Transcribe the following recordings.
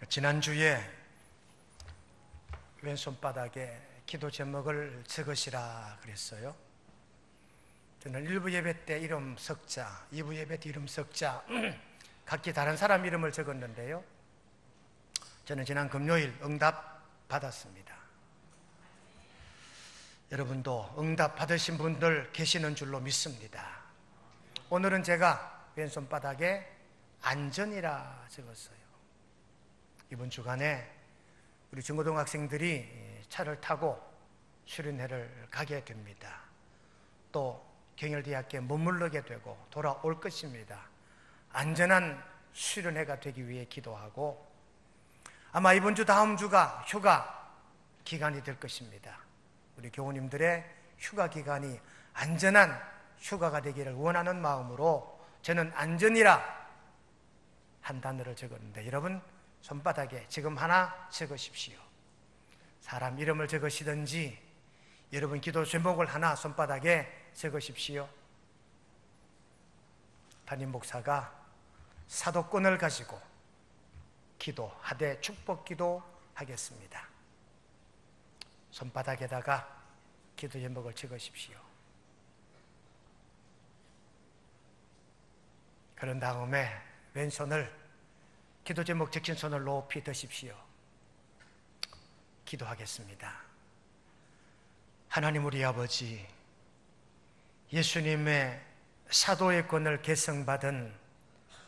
지난주에 왼손바닥에 기도 제목을 적으시라 그랬어요. 저는 1부 예배 때 이름 석자, 2부 예배 때 이름 석자 각기 다른 사람 이름을 적었는데요, 저는 지난 금요일 응답 받았습니다. 여러분도 응답 받으신 분들 계시는 줄로 믿습니다. 오늘은 제가 왼손바닥에 안전이라 적었어요. 이번 주간에 우리 중고등학생들이 차를 타고 수련회를 가게 됩니다. 또 경혈대학교에 머무르게 되고 돌아올 것입니다. 안전한 수련회가 되기 위해 기도하고, 아마 이번 주 다음 주가 휴가 기간이 될 것입니다. 우리 교우님들의 휴가 기간이 안전한 휴가가 되기를 원하는 마음으로 저는 안전이라 한 단어를 적었는데, 여러분 손바닥에 지금 하나 적으십시오. 사람 이름을 적으시든지 여러분 기도 제목을 하나 손바닥에 적으십시오. 담임 목사가 사도권을 가지고 기도하되 축복 기도 하겠습니다. 손바닥에다가 기도 제목을 적으십시오. 그런 다음에 왼손을, 기도 제목 적힌 손을 높이 드십시오. 기도하겠습니다. 하나님 우리 아버지, 예수님의 사도의 권을 계승받은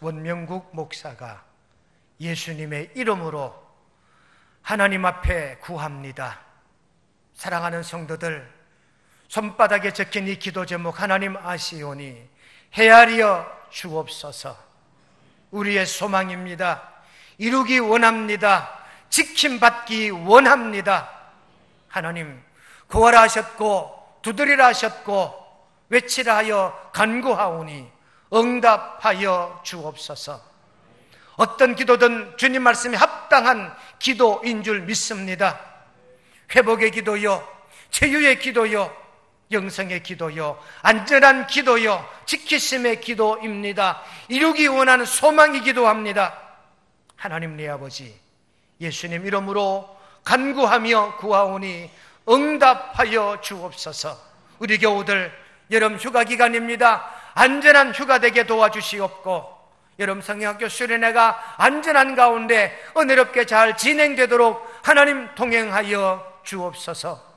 원명국 목사가 예수님의 이름으로 하나님 앞에 구합니다. 사랑하는 성도들, 손바닥에 적힌 이 기도 제목 하나님 아시오니 헤아려 주옵소서. 우리의 소망입니다. 이루기 원합니다. 지킴받기 원합니다. 하나님, 구하라 하셨고 두드리라 하셨고 외치라 하여 간구하오니 응답하여 주옵소서. 어떤 기도든 주님 말씀에 합당한 기도인 줄 믿습니다. 회복의 기도요, 치유의 기도요, 영성의 기도요, 안전한 기도요, 지키심의 기도입니다. 이루기 원하는 소망이 기도합니다. 하나님 내 아버지, 예수님 이름으로 간구하며 구하오니 응답하여 주옵소서. 우리 교우들 여름 휴가 기간입니다. 안전한 휴가 되게 도와주시옵고, 여름 성경학교 수련회가 안전한 가운데 은혜롭게 잘 진행되도록 하나님 동행하여 주옵소서.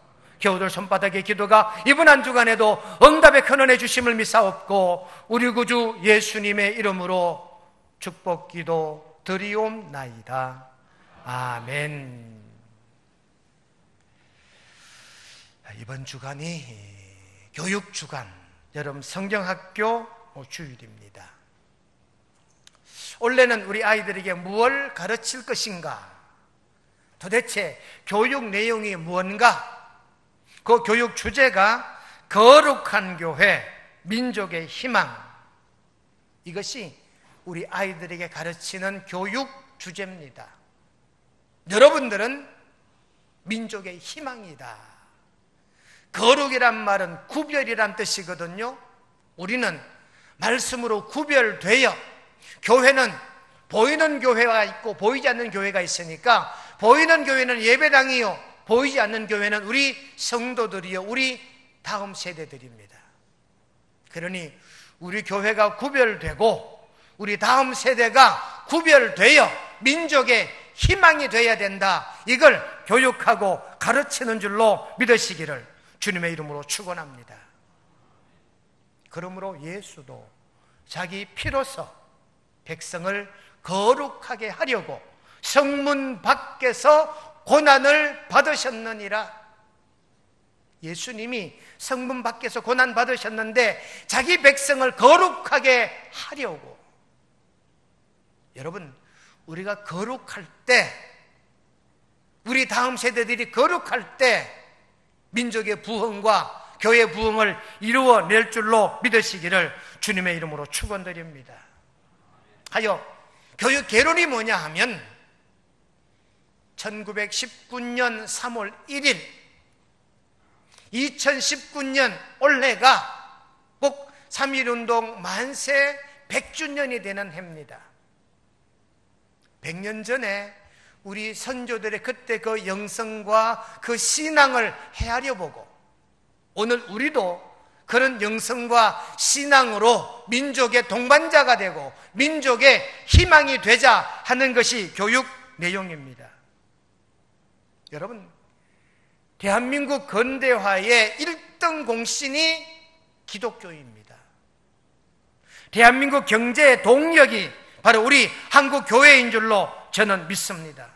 교우들 손바닥의 기도가 이번 한 주간에도 응답의 큰 은혜 주심을 믿사옵고, 우리 구주 예수님의 이름으로 축복 기도 드리옵나이다. 아멘. 이번 주간이 교육주간, 여름 성경학교 주일입니다. 원래는 우리 아이들에게 무엇을 가르칠 것인가, 도대체 교육 내용이 무언가, 그 교육 주제가 거룩한 교회, 민족의 희망, 이것이 우리 아이들에게 가르치는 교육 주제입니다. 여러분들은 민족의 희망이다. 거룩이란 말은 구별이란 뜻이거든요. 우리는 말씀으로 구별되어, 교회는 보이는 교회가 있고 보이지 않는 교회가 있으니까, 보이는 교회는 예배당이요, 보이지 않는 교회는 우리 성도들이요, 우리 다음 세대들입니다. 그러니 우리 교회가 구별되고 우리 다음 세대가 구별되어 민족의 희망이 되어야 된다. 이걸 교육하고 가르치는 줄로 믿으시기를 주님의 이름으로 축원합니다. 그러므로 예수도 자기 피로서 백성을 거룩하게 하려고 성문 밖에서 고난을 받으셨느니라. 예수님이 성문 밖에서 고난 받으셨는데 자기 백성을 거룩하게 하려고. 여러분, 우리가 거룩할 때, 우리 다음 세대들이 거룩할 때 민족의 부흥과 교회 부흥을 이루어낼 줄로 믿으시기를 주님의 이름으로 축원드립니다. 하여 교육 개론이 뭐냐 하면 1919년 3월 1일 2019년 올해가 꼭 3.1운동 만세 100주년이 되는 해입니다. 100년 전에 우리 선조들의 그때 그 영성과 그 신앙을 헤아려 보고 오늘 우리도 그런 영성과 신앙으로 민족의 동반자가 되고 민족의 희망이 되자 하는 것이 교육 내용입니다. 여러분, 대한민국 근대화의 1등 공신이 기독교입니다. 대한민국 경제의 동력이 바로 우리 한국 교회인 줄로 저는 믿습니다.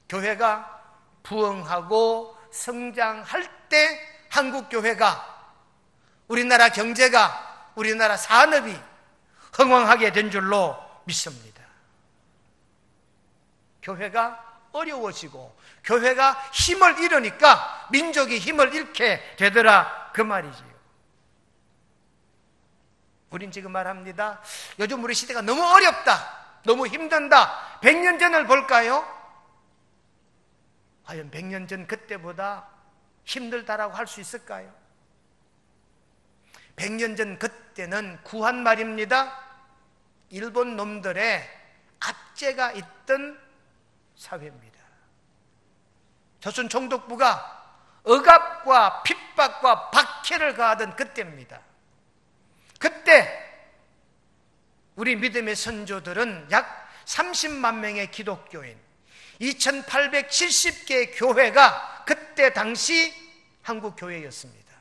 교회가 부흥하고 성장할 때 한국 교회가, 우리나라 경제가, 우리나라 산업이 흥왕하게 된 줄로 믿습니다. 교회가 어려워지고 교회가 힘을 잃으니까 민족이 힘을 잃게 되더라, 그 말이지요. 우린 지금 말합니다. 요즘 우리 시대가 너무 어렵다, 너무 힘든다. 100년 전을 볼까요? 과연 100년 전 그때보다 힘들다라고 할 수 있을까요? 100년 전 그때는 구한 말입니다. 일본 놈들의 압제가 있던 사회입니다. 조선 총독부가 억압과 핍박과 박해를 가하던 그때입니다. 그때 우리 믿음의 선조들은 약 30만 명의 기독교인, 2870개의 교회가 그때 당시 한국 교회였습니다.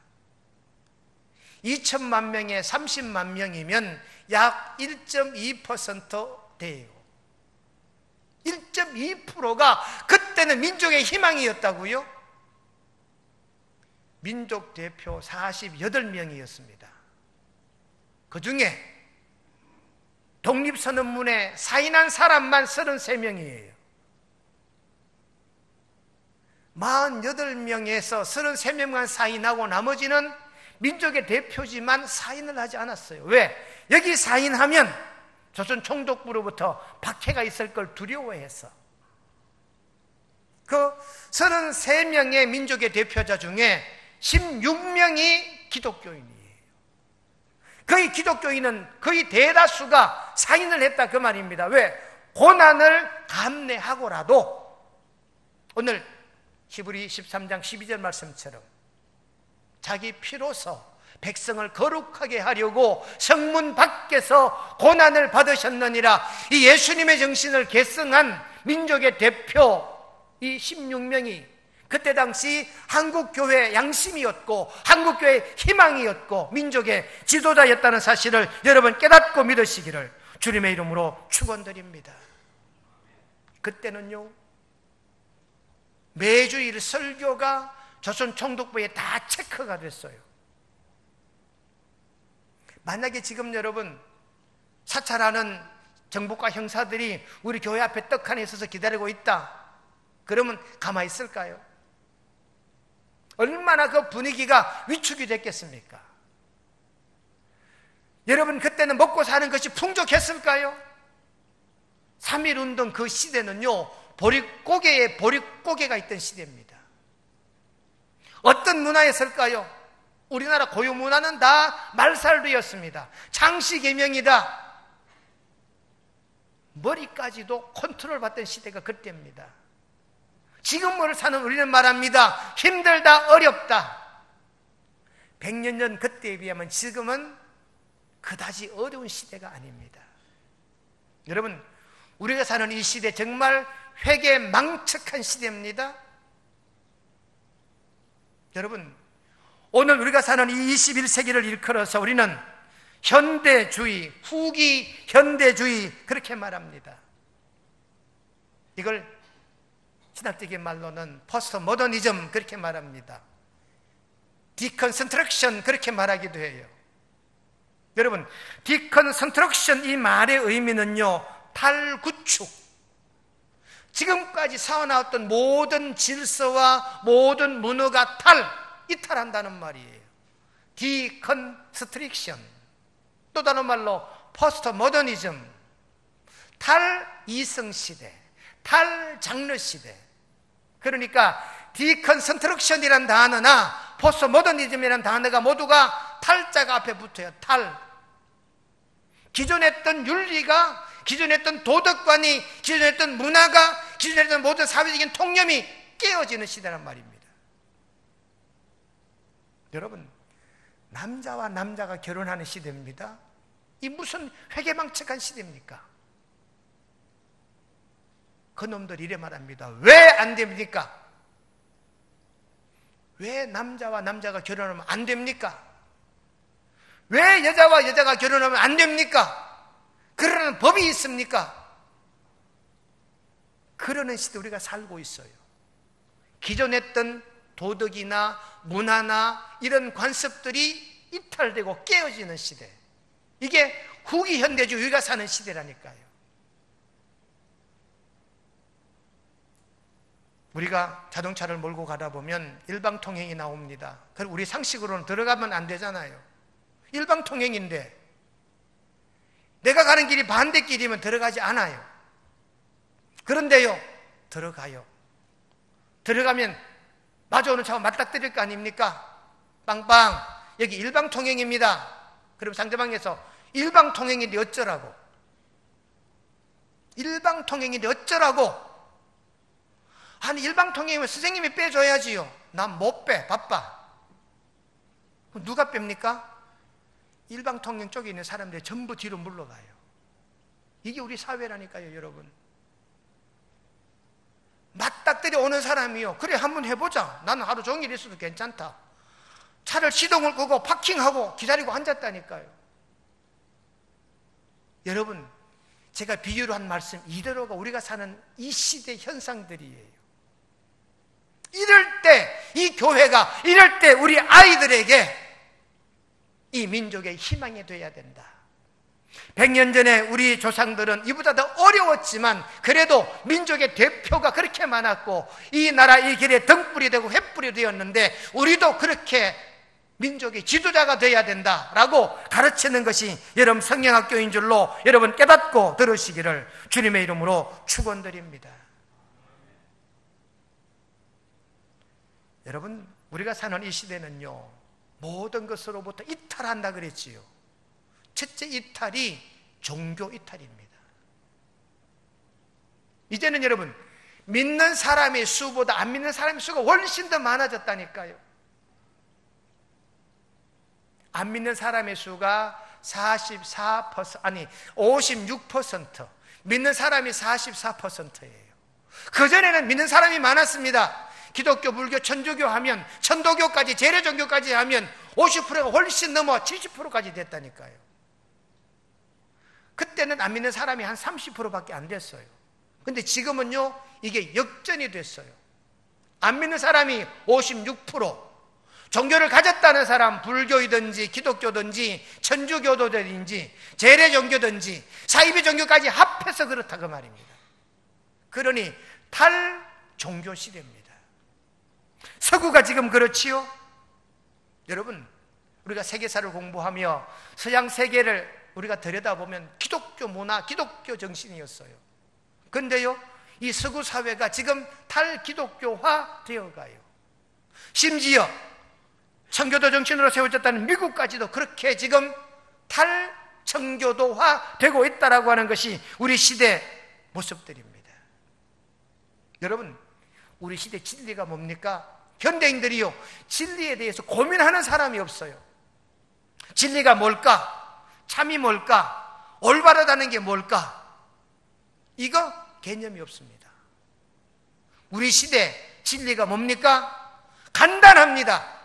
2천만 명에 30만 명이면 약 1.2% 돼요. 1.2%가 그때는 민족의 희망이었다고요? 민족 대표 48명이었습니다. 그 중에 독립선언문에 사인한 사람만 33명이에요. 48명에서 33명만 사인하고 나머지는 민족의 대표지만 사인을 하지 않았어요. 왜? 여기 사인하면 조선 총독부로부터 박해가 있을 걸 두려워해서. 그 33명의 민족의 대표자 중에 16명이 기독교인이에요. 거의 기독교인은 거의 대다수가 사인을 했다, 그 말입니다. 왜? 고난을 감내하고라도 오늘 히브리 13장 12절 말씀처럼 자기 피로서 백성을 거룩하게 하려고 성문 밖에서 고난을 받으셨느니라. 이 예수님의 정신을 계승한 민족의 대표 이 16명이 그때 당시 한국교회의 양심이었고 한국교회의 희망이었고 민족의 지도자였다는 사실을 여러분 깨닫고 믿으시기를 주님의 이름으로 축원드립니다. 그때는요, 매주일 설교가 조선 총독부에 다 체크가 됐어요. 만약에 지금 여러분 사찰하는 정복과 형사들이 우리 교회 앞에 떡하니 있어서 기다리고 있다, 그러면 가만히 있을까요? 얼마나 그 분위기가 위축이 됐겠습니까? 여러분, 그때는 먹고 사는 것이 풍족했을까요? 3.1운동 그 시대는요, 보릿고개에 보릿고개가 있던 시대입니다. 어떤 문화였을까요? 우리나라 고유 문화는 다 말살루였습니다. 창씨개명이다. 머리까지도 컨트롤 받던 시대가 그때입니다. 지금을 사는 우리는 말합니다. 힘들다, 어렵다. 100년 전 그때에 비하면 지금은 그다지 어려운 시대가 아닙니다. 여러분, 우리가 사는 이 시대 정말 회개망측한 시대입니다. 여러분, 오늘 우리가 사는 이 21세기를 일컬어서 우리는 현대주의, 후기 현대주의 그렇게 말합니다. 이걸 신학적인 말로는 포스트 모더니즘 그렇게 말합니다. 디컨스트럭션 그렇게 말하기도 해요. 여러분, 디컨스트럭션 이 말의 의미는요, 탈구축, 지금까지 쌓아나왔던 모든 질서와 모든 문화가 이탈한다는 말이에요. 디컨스트릭션, 또 다른 말로 포스트 모더니즘, 탈이성시대, 탈장르시대. 그러니까 디컨스트럭션이란 단어나 포스트 모더니즘이란 단어가 모두가 탈자가 앞에 붙어요. 기존에 했던 윤리가 기존에 했던 도덕관이, 기존에 했던 문화가, 기존에 했던 모든 사회적인 통념이 깨어지는 시대란 말입니다. 여러분, 남자와 남자가 결혼하는 시대입니다. 이 무슨 회개망측한 시대입니까? 그놈들 이래 말합니다. 왜 안 됩니까? 왜 남자와 남자가 결혼하면 안 됩니까? 왜 여자와 여자가 결혼하면 안 됩니까? 그러는 법이 있습니까? 그러는 시대 우리가 살고 있어요. 기존 했던 도덕이나 문화나 이런 관습들이 이탈되고 깨어지는 시대. 이게 후기 현대주의 우리가 사는 시대라니까요. 우리가 자동차를 몰고 가다 보면 일방통행이 나옵니다. 그럼 우리 상식으로는 들어가면 안 되잖아요. 일방통행인데 내가 가는 길이 반대길이면 들어가지 않아요. 그런데요, 들어가요. 들어가면 마주오는 차와 맞닥뜨릴 거 아닙니까? 빵빵, 여기 일방통행입니다. 그럼 상대방에서 일방통행인데 어쩌라고? 일방통행인데 어쩌라고? 아니, 일방통행이면 선생님이 빼줘야지요. 난 못 빼, 바빠. 그럼 누가 뺍니까? 일방통행 쪽에 있는 사람들이 전부 뒤로 물러가요. 이게 우리 사회라니까요, 여러분. 맞닥뜨려 오는 사람이요, 그래 한번 해보자. 나는 하루 종일 있어도 괜찮다. 차를 시동을 끄고 파킹하고 기다리고 앉았다니까요. 여러분, 제가 비유로 한 말씀 이대로가 우리가 사는 이 시대 현상들이에요. 이럴 때 이 교회가, 이럴 때 우리 아이들에게 이 민족의 희망이 되어야 된다. 100년 전에 우리 조상들은 이보다 더 어려웠지만 그래도 민족의 대표가 그렇게 많았고 이 나라 이 길에 등불이 되고 횃불이 되었는데 우리도 그렇게 민족의 지도자가 되어야 된다라고 가르치는 것이 여러분 성경학교인 줄로 여러분 깨닫고 들으시기를 주님의 이름으로 축원드립니다. 여러분, 우리가 사는 이 시대는요, 모든 것으로부터 이탈한다 그랬지요. 첫째 이탈이 종교 이탈입니다. 이제는 여러분, 믿는 사람의 수보다 안 믿는 사람의 수가 훨씬 더 많아졌다니까요. 안 믿는 사람의 수가 56%, 믿는 사람이 44%예요. 그전에는 믿는 사람이 많았습니다. 기독교, 불교, 천주교 하면, 천도교까지, 재래종교까지 하면 50%가 훨씬 넘어 70%까지 됐다니까요. 그때는 안 믿는 사람이 한 30%밖에 안 됐어요. 근데 지금은요, 이게 역전이 됐어요. 안 믿는 사람이 56%, 종교를 가졌다는 사람, 불교이든지 기독교든지 천주교도든지 재래종교든지 사이비 종교까지 합해서 그렇다 그 말입니다. 그러니 탈종교 시대입니다. 서구가 지금 그렇지요? 여러분, 우리가 세계사를 공부하며 서양 세계를 우리가 들여다보면 기독교 문화, 기독교 정신이었어요. 그런데요, 이 서구 사회가 지금 탈기독교화 되어가요. 심지어 청교도 정신으로 세워졌다는 미국까지도 그렇게 지금 탈청교도화 되고 있다라고 하는 것이 우리 시대 모습들입니다. 여러분, 우리 시대 진리가 뭡니까? 현대인들이요, 진리에 대해서 고민하는 사람이 없어요. 진리가 뭘까? 참이 뭘까? 올바르다는 게 뭘까? 이거 개념이 없습니다. 우리 시대 진리가 뭡니까? 간단합니다.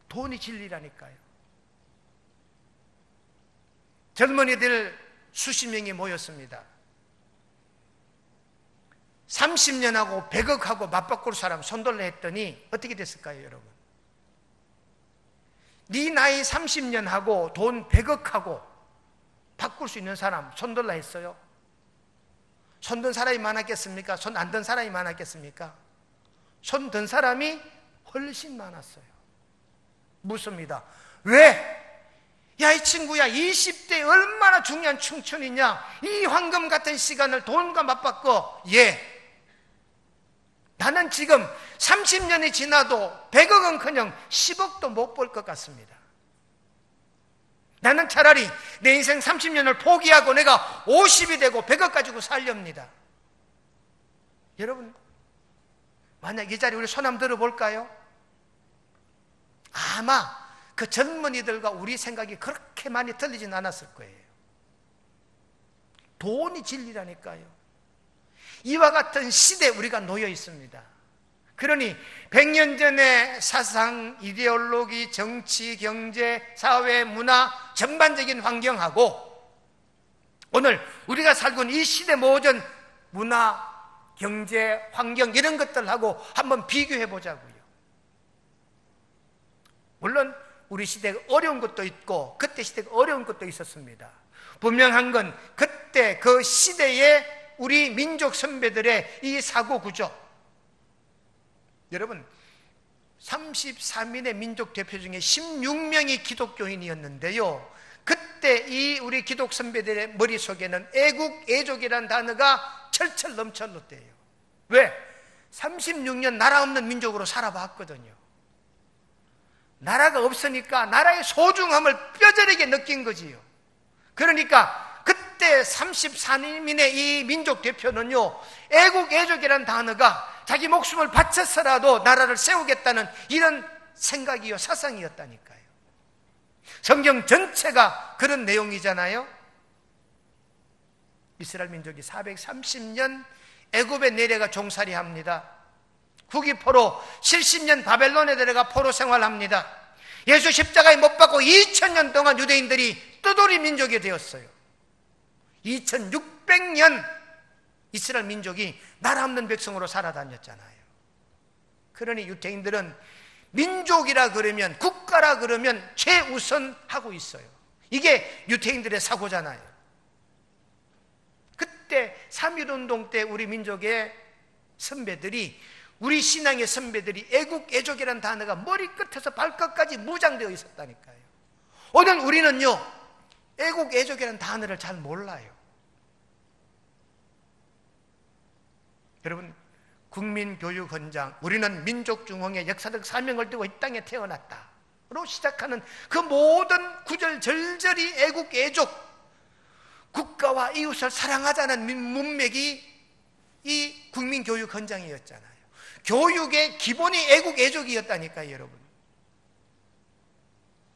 돈이 진리라니까요. 젊은이들 수십 명이 모였습니다. 30년하고 100억하고 맞바꿀 사람 손들라 했더니 어떻게 됐을까요, 여러분? 네 나이 30년하고 돈 100억하고 바꿀 수 있는 사람 손들라 했어요? 손든 사람이 많았겠습니까? 손 안 든 사람이 많았겠습니까? 손 든 사람이 훨씬 많았어요. 묻습니다. 왜? 야, 이 친구야, 20대 얼마나 중요한 청춘이냐? 이 황금 같은 시간을 돈과 맞바꿔. 예. 나는 지금 30년이 지나도 100억은커녕 10억도 못 벌 것 같습니다. 나는 차라리 내 인생 30년을 포기하고 내가 50이 되고 100억 가지고 살렵니다. 여러분, 만약 이 자리에 우리 손 한번 들어볼까요? 아마 그 젊은이들과 우리 생각이 그렇게 많이 틀리진 않았을 거예요. 돈이 진리라니까요. 이와 같은 시대에 우리가 놓여 있습니다. 그러니 100년 전의 사상, 이데올로기, 정치, 경제, 사회, 문화 전반적인 환경하고 오늘 우리가 살고 있는 이 시대 모든 문화, 경제, 환경 이런 것들하고 한번 비교해 보자고요. 물론 우리 시대가 어려운 것도 있고 그때 시대가 어려운 것도 있었습니다. 분명한 건 그때 그 시대의 우리 민족 선배들의 이 사고 구조, 여러분 34민의 민족 대표 중에 16명이 기독교인이었는데요, 그때 이 우리 기독 선배들의 머릿속에는 애국, 애족이라는 단어가 철철 넘쳐났대요. 왜? 36년 나라 없는 민족으로 살아봤거든요. 나라가 없으니까 나라의 소중함을 뼈저리게 느낀 거지요. 그러니까 그때 34민의 이 민족 대표는요, 애국, 애족이라는 단어가 자기 목숨을 바쳐서라도 나라를 세우겠다는 이런 생각이요, 사상이었다니까요. 성경 전체가 그런 내용이잖아요. 이스라엘 민족이 430년 애굽에 내려가 종살이합니다. 후기 포로 70년 바벨론에 들어가 포로 생활합니다. 예수 십자가에 못 박고 2000년 동안 유대인들이 떠돌이 민족이 되었어요. 2600년 이스라엘 민족이 나라 없는 백성으로 살아다녔잖아요. 그러니 유대인들은 민족이라 그러면, 국가라 그러면 최우선하고 있어요. 이게 유대인들의 사고잖아요. 그때 3.1운동 때 우리 민족의 선배들이, 우리 신앙의 선배들이 애국, 애족이라는 단어가 머리끝에서 발끝까지 무장되어 있었다니까요. 오늘 우리는요, 애국, 애족이라는 단어를 잘 몰라요. 여러분, 국민교육헌장, 우리는 민족중흥의 역사적 사명을 두고 이 땅에 태어났다로 시작하는 그 모든 구절 절절히 애국, 애족, 국가와 이웃을 사랑하자는 문맥이 이 국민교육헌장이었잖아요. 교육의 기본이 애국, 애족이었다니까요, 여러분.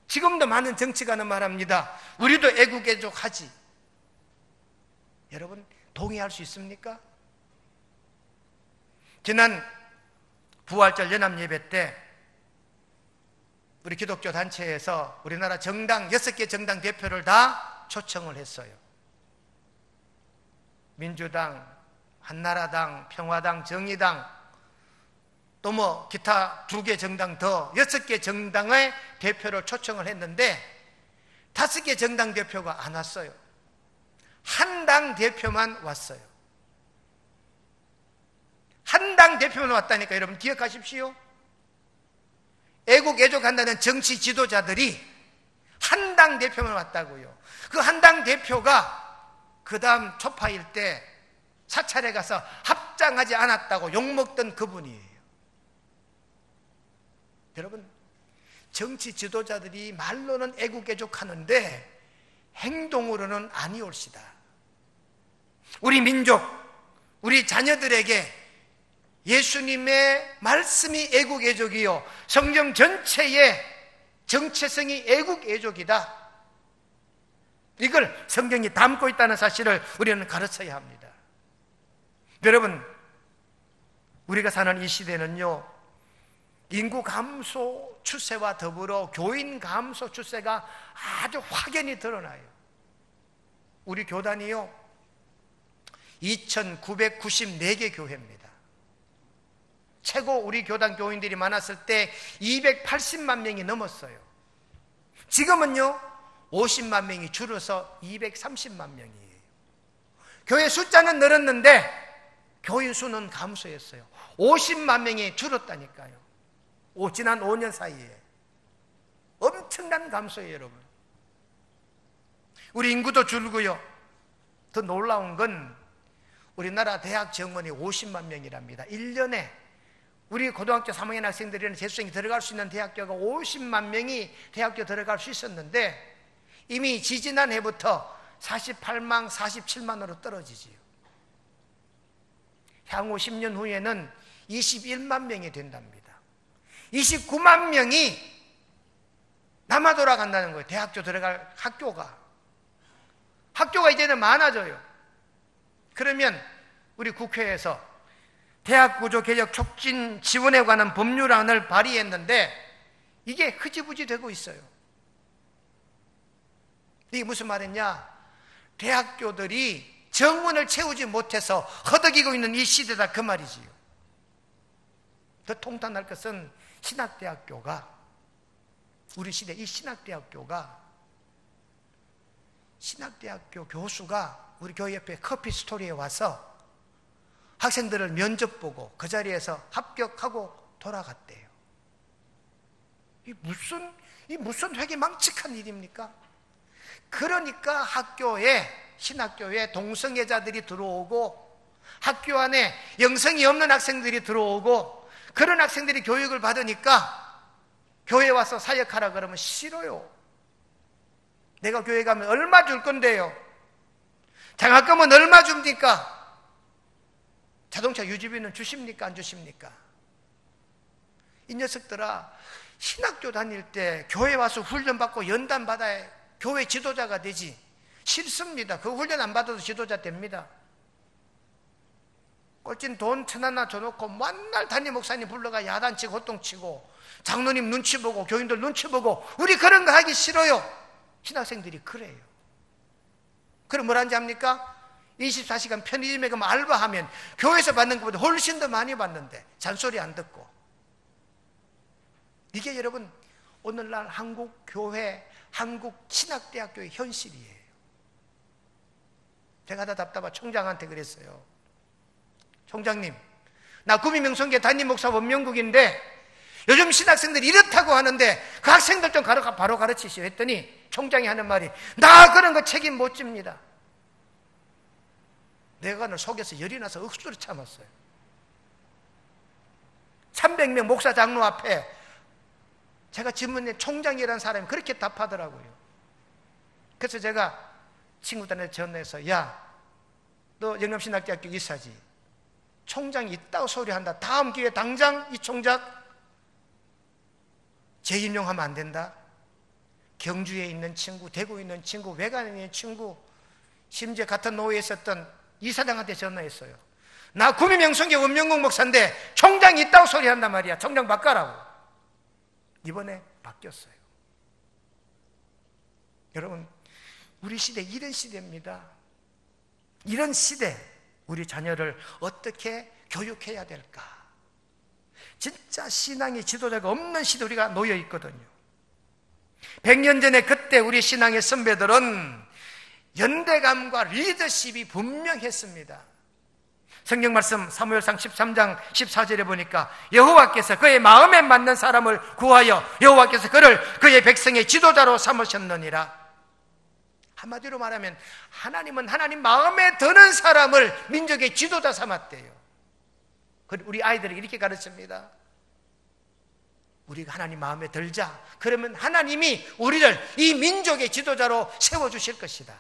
지금도 많은 정치가는 말합니다. 우리도 애국, 애족하지. 여러분, 동의할 수 있습니까? 지난 부활절 연합예배 때 우리 기독교 단체에서 우리나라 정당 6개 정당 대표를 다 초청을 했어요. 민주당, 한나라당, 평화당, 정의당, 또 뭐 기타 2개 정당 더 6개 정당의 대표를 초청을 했는데 5개 정당 대표가 안 왔어요. 한 당 대표만 왔어요. 한 당 대표만 왔다니까 여러분 기억하십시오. 애국, 애족한다는 정치 지도자들이 한 당 대표만 왔다고요. 그 한 당 대표가 그 다음 초파일 때 사찰에 가서 합장하지 않았다고 욕먹던 그분이에요. 여러분, 정치 지도자들이 말로는 애국, 애족하는데 행동으로는 아니올시다. 우리 민족, 우리 자녀들에게 예수님의 말씀이 애국, 애족이요, 성경 전체의 정체성이 애국, 애족이다. 이걸 성경이 담고 있다는 사실을 우리는 가르쳐야 합니다. 여러분, 우리가 사는 이 시대는요, 인구 감소 추세와 더불어 교인 감소 추세가 아주 확연히 드러나요. 우리 교단이요, 2994개 교회입니다. 최고 우리 교단 교인들이 많았을 때 280만 명이 넘었어요. 지금은요 50만 명이 줄어서 230만 명이에요. 교회 숫자는 늘었는데 교인 수는 감소했어요. 50만 명이 줄었다니까요. 지난 5년 사이에 엄청난 감소예요, 여러분. 우리 인구도 줄고요. 더 놀라운 건 우리나라 대학 정원이 50만 명이랍니다. 1년에 우리 고등학교 3학년 학생들이나 재수생이 들어갈 수 있는 대학교가 50만 명이 대학교 들어갈 수 있었는데 이미 지지난해부터 48만, 47만으로 떨어지지요. 향후 10년 후에는 21만 명이 된답니다. 29만 명이 남아 돌아간다는 거예요. 대학교 들어갈 학교가 이제는 많아져요. 그러면 우리 국회에서 대학구조개혁 촉진 지원에 관한 법률안을 발의했는데 이게 흐지부지 되고 있어요. 이게 무슨 말이냐? 대학교들이 정원을 채우지 못해서 허덕이고 있는 이 시대다, 그 말이지요. 더 통탄할 것은 신학대학교가, 우리 시대 이 신학대학교 교수가 우리 교회 옆에 커피 스토리에 와서 학생들을 면접 보고 그 자리에서 합격하고 돌아갔대요. 이 무슨 회개망측한 일입니까? 그러니까 신학교에 동성애자들이 들어오고 학교 안에 영성이 없는 학생들이 들어오고 그런 학생들이 교육을 받으니까 교회 와서 사역하라 그러면 싫어요. 내가 교회 가면 얼마 줄 건데요? 장학금은 얼마 줍니까? 자동차 유지비는 주십니까? 안 주십니까? 이 녀석들아, 신학교 다닐 때 교회 와서 훈련받고 연단 받아야 교회 지도자가 되지. 싫습니다. 그 훈련 안 받아도 지도자 됩니다. 꼴찐 돈 1,000원 줘놓고 맨날 담임 목사님 불러가 야단치고 호통치고 장로님 눈치 보고 교인들 눈치 보고 우리 그런 거 하기 싫어요. 신학생들이 그래요. 그럼 뭘 하는지 압니까? 24시간 편의점에 가면 알바하면 교회에서 받는 것보다 훨씬 더 많이 받는데 잔소리 안 듣고. 이게 여러분 오늘날 한국 교회, 한국 신학대학교의 현실이에요. 제가 다 답답하 총장한테 그랬어요. 총장님, 나 구미명성계 담임 목사 원명국인데 요즘 신학생들이 이렇다고 하는데 그 학생들 좀 바로 가르치시오 했더니 총장이 하는 말이, 나 그런 거 책임 못 집니다. 내가 늘 속에서 열이 나서 억수로 참았어요. 300명 목사 장로 앞에 제가 질문에 총장이라는 사람이 그렇게 답하더라고요. 그래서 제가 친구들한테 전화해서, 야, 너 영남신학대학교 이사지, 총장이 있다고 소리한다. 다음 기회에 당장 이 총장 재임용하면 안 된다. 경주에 있는 친구, 대구에 있는 친구, 외관에 있는 친구, 심지어 같은 노회에 있었던 이사장한테 전화했어요. 나 구미명성계 원명국 목사인데 총장이 있다고 소리한단 말이야. 총장 바꿔라고. 이번에 바뀌었어요. 여러분, 우리 시대 이런 시대입니다. 이런 시대, 우리 자녀를 어떻게 교육해야 될까? 진짜 신앙의 지도자가 없는 시대 우리가 놓여 있거든요. 100년 전에 그때 우리 신앙의 선배들은 연대감과 리더십이 분명했습니다. 성경 말씀 사무엘상 13장 14절에 보니까 여호와께서 그의 마음에 맞는 사람을 구하여 여호와께서 그를 그의 백성의 지도자로 삼으셨느니라. 한마디로 말하면 하나님은 하나님 마음에 드는 사람을 민족의 지도자 삼았대요. 우리 아이들에게 이렇게 가르칩니다. 우리가 하나님 마음에 들자. 그러면 하나님이 우리를 이 민족의 지도자로 세워주실 것이다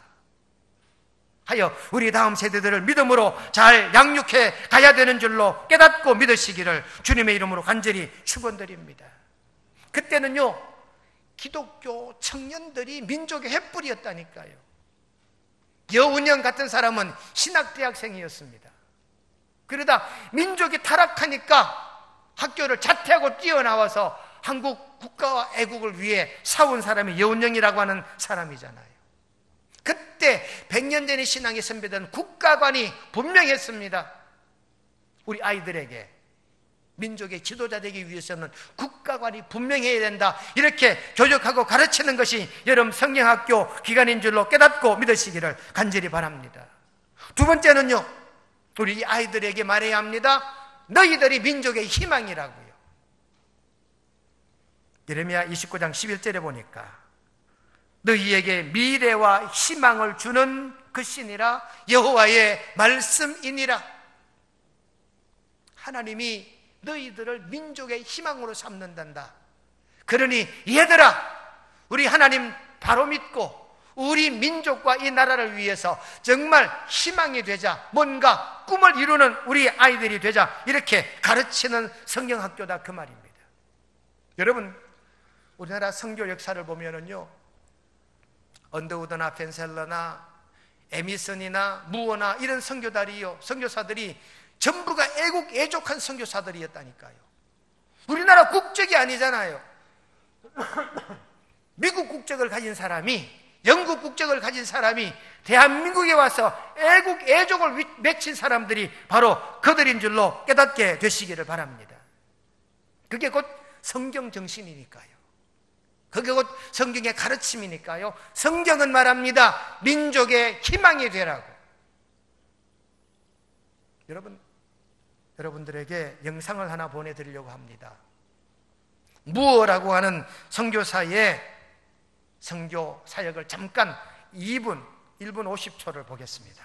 하여 우리 다음 세대들을 믿음으로 잘 양육해 가야 되는 줄로 깨닫고 믿으시기를 주님의 이름으로 간절히 축원드립니다. 그때는요, 기독교 청년들이 민족의 횃불이었다니까요. 여운형 같은 사람은 신학대학생이었습니다. 그러다 민족이 타락하니까 학교를 자퇴하고 뛰어나와서 한국 국가와 애국을 위해 싸운 사람이 여운형이라고 하는 사람이잖아요. 그때 100년 전의 신앙의 선배들은 국가관이 분명했습니다. 우리 아이들에게 민족의 지도자 되기 위해서는 국가관이 분명해야 된다, 이렇게 교육하고 가르치는 것이 여러분 성경학교 기간인 줄로 깨닫고 믿으시기를 간절히 바랍니다. 두 번째는요, 우리 아이들에게 말해야 합니다. 너희들이 민족의 희망이라고요. 예레미야 29장 11절에 보니까 너희에게 미래와 희망을 주는 그 신이라 여호와의 말씀이니라. 하나님이 너희들을 민족의 희망으로 삼는단다. 그러니 얘들아, 우리 하나님 바로 믿고 우리 민족과 이 나라를 위해서 정말 희망이 되자, 뭔가 꿈을 이루는 우리 아이들이 되자, 이렇게 가르치는 성경학교다, 그 말입니다. 여러분, 우리나라 선교 역사를 보면은요, 언더우드나 펜셀러나 에미슨이나 무어나 이런 선교사들이 전부가 애국애족한 선교사들이었다니까요. 우리나라 국적이 아니잖아요. 미국 국적을 가진 사람이, 영국 국적을 가진 사람이 대한민국에 와서 애국애족을 맺힌 사람들이 바로 그들인 줄로 깨닫게 되시기를 바랍니다. 그게 곧 성경 정신이니까요. 그게 곧 성경의 가르침이니까요. 성경은 말합니다. 민족의 희망이 되라고. 여러분들에게 영상을 하나 보내드리려고 합니다. 무어라고 하는 선교사의 선교 사역을 잠깐 1분 50초를 보겠습니다.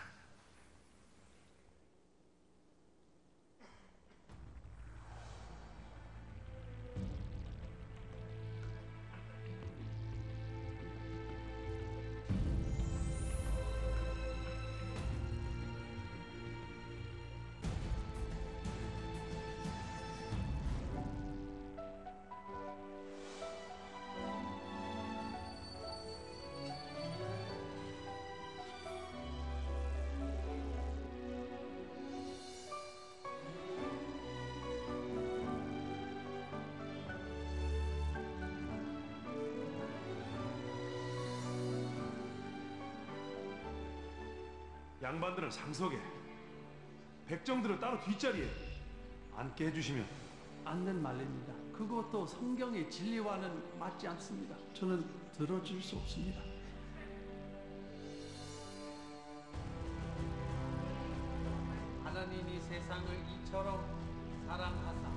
양반들은 상석에, 백정들은 따로 뒷자리에 앉게 해주시면. 앉는 말입니다. 그것도 성경의 진리와는 맞지 않습니다. 저는 들어줄 수 없습니다. 하나님이 세상을 이처럼 사랑하사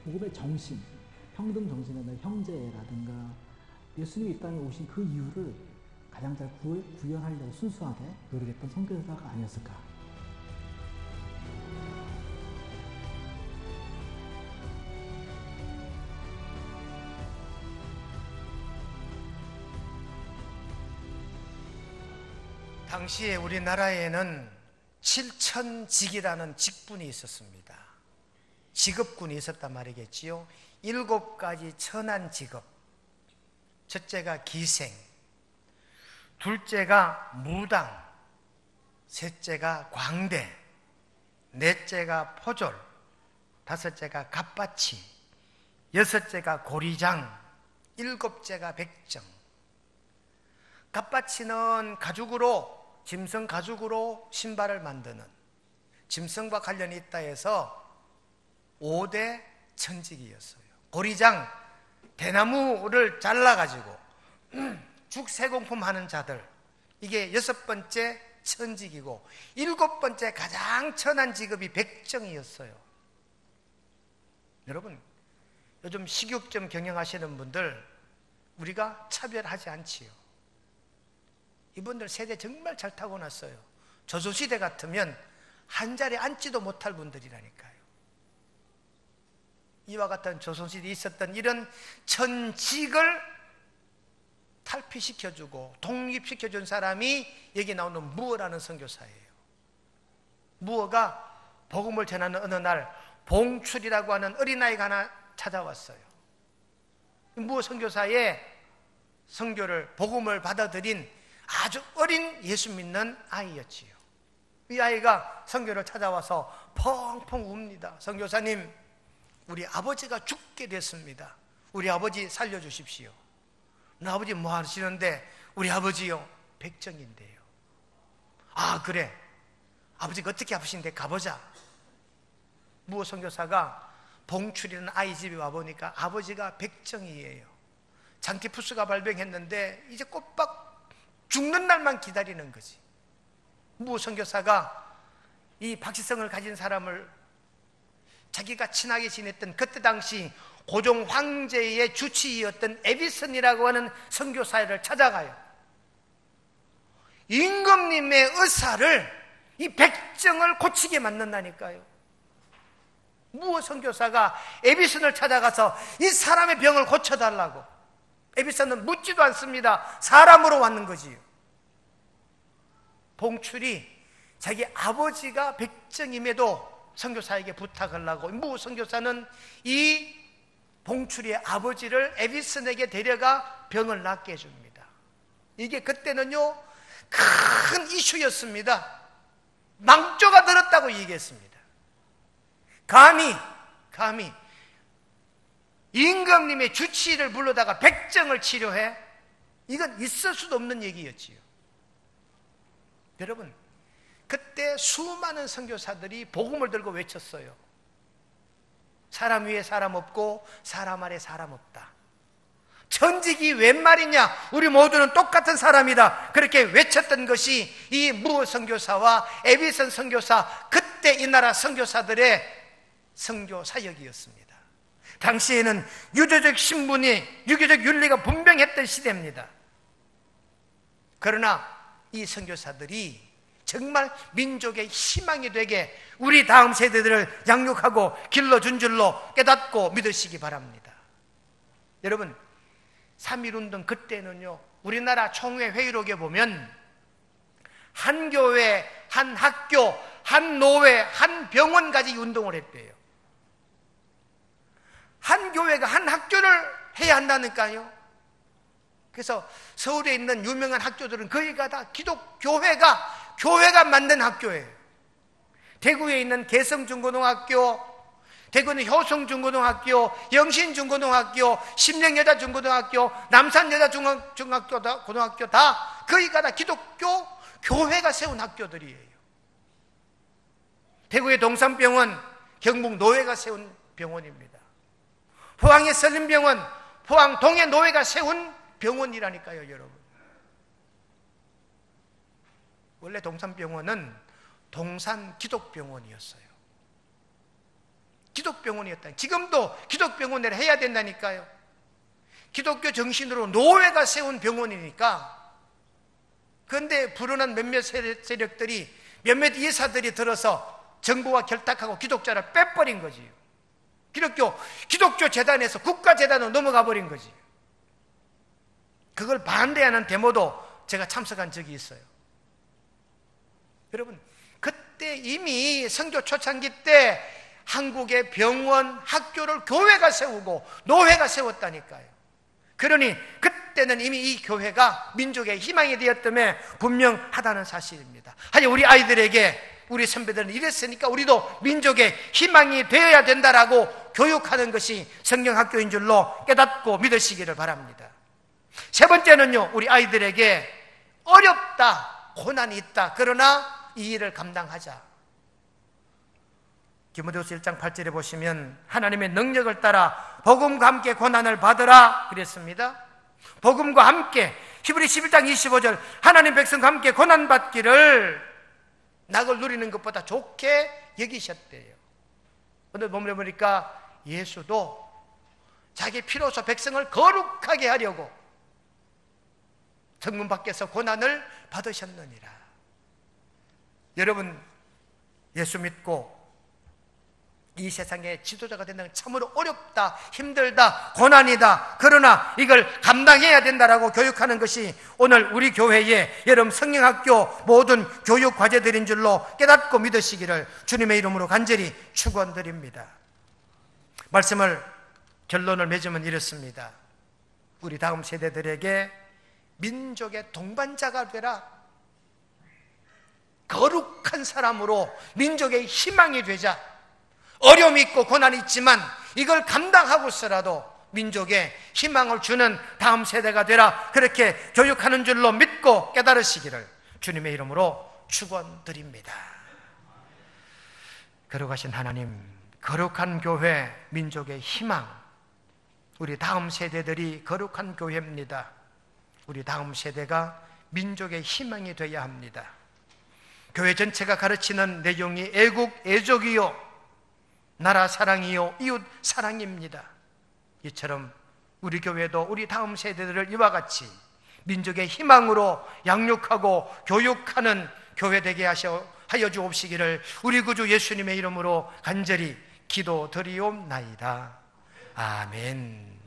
복음의 정신, 평등 정신이나 형제라든가 예수님이 이 땅에 오신 그 이유를 가장 잘 구현하려고 순수하게 노력했던 선교사가 아니었을까. 당시에 우리나라에는 7천직이라는 직분이 있었습니다. 직업군이 있었단 말이겠지요. 7가지 천한 직업. 첫째가 기생, 둘째가 무당, 셋째가 광대, 넷째가 포졸, 다섯째가 갑바치, 여섯째가 고리장, 일곱째가 백정. 갑바치는 가죽으로, 짐승 가죽으로 신발을 만드는, 짐승과 관련이 있다 해서 5대 천직이었어요. 고리장, 대나무를 잘라가지고 죽세공품 하는 자들, 이게 6번째 천직이고, 7번째 가장 천한 직업이 백정이었어요. 여러분, 요즘 식육점 경영하시는 분들 우리가 차별하지 않지요. 이분들 세대 정말 잘 타고났어요. 조선시대 같으면 한 자리에 앉지도 못할 분들이라니까요. 이와 같은 조선시대에 있었던 이런 천직을 탈피시켜주고 독립시켜준 사람이 여기 나오는 무어라는 선교사예요. 무어가 복음을 전하는 어느 날 봉출이라고 하는 어린아이가 하나 찾아왔어요. 무어 선교사의 선교를, 복음을 받아들인 아주 어린 예수 믿는 아이였지요. 이 아이가 선교를 찾아와서 펑펑 웁니다. 선교사님, 우리 아버지가 죽게 됐습니다. 우리 아버지 살려주십시오. 너 아버지 뭐 하시는데? 우리 아버지요, 백정인데요. 아, 그래, 아버지가 어떻게 아프신데 가보자. 무어 선교사가 봉출이라는 아이 집에 와보니까 아버지가 백정이에요. 장티푸스가 발병했는데 이제 꼬박 죽는 날만 기다리는 거지. 무어 선교사가 이 박시성을 가진 사람을 자기가 친하게 지냈던 그때 당시 고종 황제의 주치의였던 에비슨이라고 하는 선교사를 찾아가요. 임금님의 의사를, 이 백정을 고치게 만든다니까요. 무어 선교사가 에비슨을 찾아가서 이 사람의 병을 고쳐달라고. 에비슨은 묻지도 않습니다. 사람으로 왔는 거지요. 봉출이 자기 아버지가 백정임에도 선교사에게 부탁을 하고, 무 선교사는 이 봉출이의 아버지를 에비슨에게 데려가 병을 낫게 해줍니다. 이게 그때는요 큰 이슈였습니다. 망조가 들었다고 얘기했습니다. 감히 임금님의 주치의를 불러다가 백정을 치료해? 이건 있을 수도 없는 얘기였지요. 여러분, 그때 수많은 선교사들이 복음을 들고 외쳤어요. 사람 위에 사람 없고 사람 아래 사람 없다. 천직이 웬 말이냐? 우리 모두는 똑같은 사람이다. 그렇게 외쳤던 것이 이 무어 선교사와 에비슨 선교사, 그때 이 나라 선교사들의 선교 사역이었습니다. 당시에는 유교적 신분이, 유교적 윤리가 분명했던 시대입니다. 그러나 이 선교사들이 정말 민족의 희망이 되게 우리 다음 세대들을 양육하고 길러준 줄로 깨닫고 믿으시기 바랍니다. 여러분, 3.1운동 그때는요, 우리나라 총회 회의록에 보면 한 교회, 한 학교, 한 노회, 한 병원까지 운동을 했대요. 한 교회가 한 학교를 해야 한다니까요. 그래서 서울에 있는 유명한 학교들은 거기가 다 교회가 만든 학교예요. 대구에 있는 개성중고등학교, 대구는 효성중고등학교, 영신중고등학교, 심령여자중고등학교, 남산여자중학교 다 거기가 다 기독교 교회가 세운 학교들이에요. 대구의 동산병원, 경북 노회가 세운 병원입니다. 포항의 설림병원, 포항 동해 노회가 세운 병원이라니까요, 여러분. 원래 동산병원은 동산 기독병원이었어요. 기독병원이었다. 지금도 기독병원을 해야 된다니까요. 기독교 정신으로 노회가 세운 병원이니까. 그런데 불운한 몇몇 세력들이, 몇몇 이사들이 들어서 정부와 결탁하고 기독자를 빼버린 거지요. 기독교 재단에서 국가재단으로 넘어가 버린 거지. 그걸 반대하는 데모도 제가 참석한 적이 있어요. 여러분, 그때 이미 선교 초창기 때 한국의 병원, 학교를 교회가 세우고 노회가 세웠다니까요. 그러니 그때는 이미 이 교회가 민족의 희망이 되었다며 분명하다는 사실입니다. 하여 우리 아이들에게, 우리 선배들은 이랬으니까 우리도 민족의 희망이 되어야 된다라고 교육하는 것이 성경학교인 줄로 깨닫고 믿으시기를 바랍니다. 세 번째는요, 우리 아이들에게 어렵다, 고난이 있다. 그러나 이 일을 감당하자. 디모데후서 1장 8절에 보시면 하나님의 능력을 따라 복음과 함께 고난을 받으라 그랬습니다. 복음과 함께, 히브리 11장 25절, 하나님 백성과 함께 고난받기를 낙을 누리는 것보다 좋게 여기셨대요. 오늘 본문에 보니까 예수도 자기 피로서 백성을 거룩하게 하려고 성문 밖에서 고난을 받으셨느니라. 여러분, 예수 믿고 이 세상의 지도자가 된다는 건 참으로 어렵다, 힘들다, 고난이다. 그러나 이걸 감당해야 된다라고 교육하는 것이 오늘 우리 교회의 여러분 성경학교 모든 교육 과제들인 줄로 깨닫고 믿으시기를 주님의 이름으로 간절히 축원드립니다. 말씀을, 결론을 맺으면 이렇습니다. 우리 다음 세대들에게 민족의 동반자가 되라. 거룩한 사람으로 민족의 희망이 되자. 어려움이 있고 고난이 있지만 이걸 감당하고서라도 민족에 희망을 주는 다음 세대가 되라. 그렇게 교육하는 줄로 믿고 깨달으시기를 주님의 이름으로 축원드립니다. 거룩하신 하나님, 거룩한 교회, 민족의 희망, 우리 다음 세대들이 거룩한 교회입니다. 우리 다음 세대가 민족의 희망이 되어야 합니다. 교회 전체가 가르치는 내용이 애국, 애족이요, 나라 사랑이요, 이웃 사랑입니다. 이처럼 우리 교회도 우리 다음 세대들을 이와 같이 민족의 희망으로 양육하고 교육하는 교회 되게 하여 주옵시기를 우리 구주 예수님의 이름으로 간절히 기도드리옵나이다. 아멘.